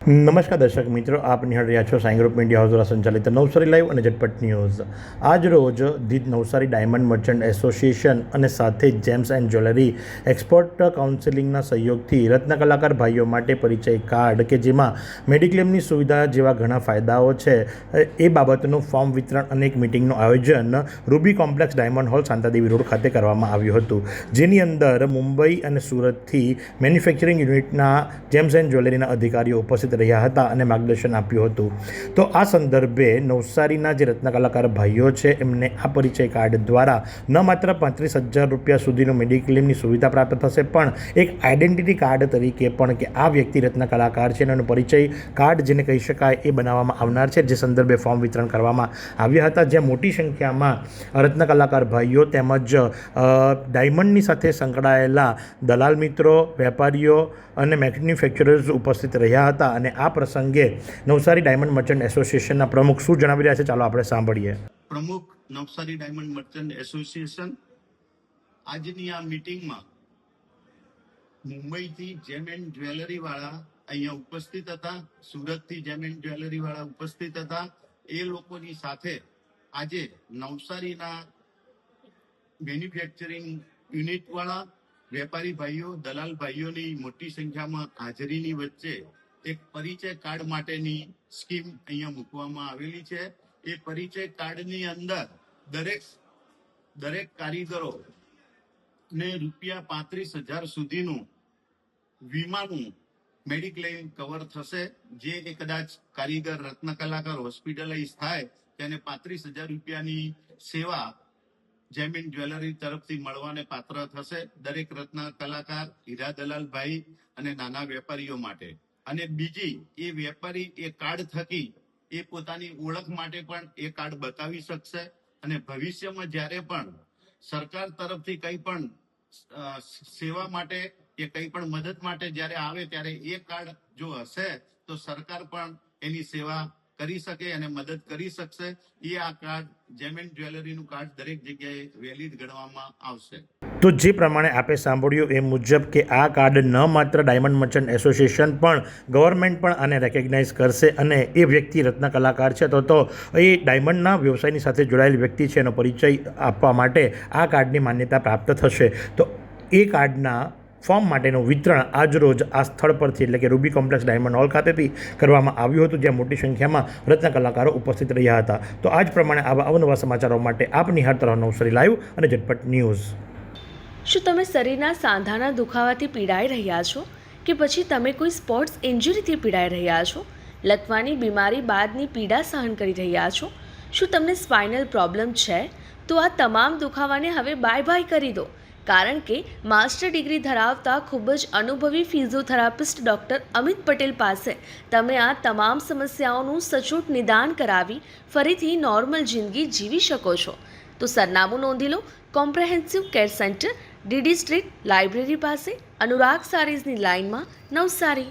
નમસ્કાર દર્શક મિત્રો, આપ નિહાળ રહ્યા છો સાઈ ગ્રુપ મીડિયા હાઉસ દ્વારા સંચાલિત નવસારી લાઈવ અને ઝટપટ ન્યૂઝ। આજ રોજ the Navsari diamond merchant association અને સાથે જેમ્સ એન્ડ જ્વેલરી એક્સપોર્ટ કાઉન્સિલિંગના સહયોગથી રત્ન કલાકાર ભાઈઓ માટે પરિચય કાર્ડ કે જેમાં મેડિક્લેમની સુવિધા જેવા ઘણા ફાયદાઓ છે એ બાબતનું ફોર્મ વિતરણ અને એક મિટિંગનું આયોજન Ruby Complex Diamond Hall Shantadevi road ખાતે કરવામાં આવ્યું હતું, જેની અંદર મુંબઈ અને સુરતથી મેન્યુફેક્ચરિંગ યુનિટના જેમ્સ એન્ડ જ્વેલરીના અધિકારીઓ ઉપસ્થિત રહ્યા હતા અને માર્ગદર્શન આપ્યું હતું। તો આ સંદર્ભે નવસારીના જે રત્ન કલાકાર ભાઈઓ છે એમને આ પરિચય કાર્ડ દ્વારા ન માત્ર 35,000 રૂપિયા સુધીનું મેડિક્લેમની સુવિધા પ્રાપ્ત થશે, પણ એક આઈડેન્ટિટી કાર્ડ તરીકે પણ કે આ વ્યક્તિ રત્ન કલાકાર છે એનો પરિચય કાર્ડ જેને કહી શકાય એ બનાવવામાં આવનાર છે, જે સંદર્ભે ફોર્મ વિતરણ કરવામાં આવ્યા હતા, જ્યાં મોટી સંખ્યામાં રત્ન કલાકાર ભાઈઓ તેમજ ડાયમંડની સાથે સંકળાયેલા દલાલ મિત્રો, વેપારીઓ અને મેન્યુફેક્ચરર્સ ઉપસ્થિત રહ્યા હતા। અને આ પ્રસંગે નવસારી ડાયમંડ મર્ચન્ટ એસોસિએશનના પ્રમુખ શું જણાવી રહ્યા છે, ચાલો આપણે સાંભળીએ। પ્રમુખ નવસારી ડાયમંડ મર્ચન્ટ એસોસિએશન આજની આ મીટિંગમાં મુંબઈથી જેમ એન્ડ જ્વેલરી વાળા અહીંયા ઉપસ્થિત હતા, સુરતથી જેમ એન્ડ જ્વેલરી વાળા ઉપસ્થિત હતા। એ લોકોની સાથે આજે નવસારીના મેન્યુફેક્ચરિંગ યુનિટ વાળા વેપારી ભાઈઓ, દલાલ ભાઈઓની મોટી સંખ્યામાં હાજરીની વચ્ચે એક પરિચય કાર્ડ માટેની સ્કીમ અહીંયા મૂકવામાં આવેલી છે। એ પરિચય કાર્ડની અંદર દરેક કારીગરો ને રૂપિયા 35,000 સુધીનું વીમાનું મેડિક્લેમ કવર થશે। જે કદાચ કારીગર રત્ન કલાકાર હોસ્પિટલાઇઝ થાય તેને 35,000 રૂપિયાની સેવા જેમ એન્ડ જ્વેલરી તરફથી મળવાને પાત્ર થશે દરેક રત્ન કલાકાર, હીરા દલાલ ભાઈ અને નાના વેપારીઓ માટે। અને બીજી, એ વેપારી એ કાર્ડ થકી એ પોતાની ઓળખ માટે પણ એ કાર્ડ બતાવી શકશે અને ભવિષ્યમાં જ્યારે પણ સરકાર તરફથી કંઈ પણ સેવા માટે કે કંઈ પણ મદદ માટે જ્યારે આવે ત્યારે એ કાર્ડ જો હશે તો સરકાર પણ એની સેવા કરી શકે અને મદદ કરી શકશે। એ આ કાર્ડ જેમ એન્ડ જ્વેલરીનું કાર્ડ દરેક જગ્યાએ વેલિડ ગણવામાં આવશે। તો જે પ્રમાણે આપે સાંભળ્યું એ મુજબ કે આ કાર્ડ ન માત્ર ડાયમંડ મર્ચન્ટ એસોસિએશન પણ ગવર્મેન્ટ પણ આને રેકગ્નાઇઝ કરશે અને એ વ્યક્તિ રત્ન કલાકાર છે તો એ ડાયમંડના વ્યવસાયની સાથે જોડાયેલ વ્યક્તિ છે એનો પરિચય આપવા માટે આ કાર્ડની માન્યતા પ્રાપ્ત થશે। તો એ કાર્ડના ફોર્મ માટેનું વિતરણ આજરોજ આ સ્થળ પરથી એટલે કે રૂબી કોમ્પ્લેક્સ ડાયમંડ હોલ ખાતેથી કરવામાં આવ્યું હતું, જ્યાં મોટી સંખ્યામાં રત્ન કલાકારો ઉપસ્થિત રહ્યા હતા। તો આ જ પ્રમાણે આવા અવનવા સમાચારો માટે આપ નિહાળતા રહો નવસારી લાઈવ અને ઝટપટ ન્યૂઝ। શું તમે શરીરના સાંધાના દુખાવાથી પીડાઈ રહ્યા છો કે પછી તમે કોઈ સ્પોર્ટ્સ ઇન્જરીથી પીડાઈ રહ્યા છો? લકવાની બીમારી બાદની પીડા સહન કરી રહ્યા છો? શું તમને સ્પાઇનલ પ્રોબ્લેમ છે? તો આ તમામ દુખાવાને હવે બાય કરી દો, કારણ કે માસ્ટર ડિગ્રી ધરાવતા ખૂબ જ અનુભવી ફિઝિયોથેરાપિસ્ટ ડૉક્ટર અમિત પટેલ પાસે તમે આ તમામ સમસ્યાઓનું સચોટ નિદાન કરાવી ફરીથી નોર્મલ જિંદગી જીવી શકો છો। તો સરનામું નોંધી લો, comprehensive care centre, DD street, library પાસે, અનુરાગ સારીઝની લાઇનમાં, નવસારી।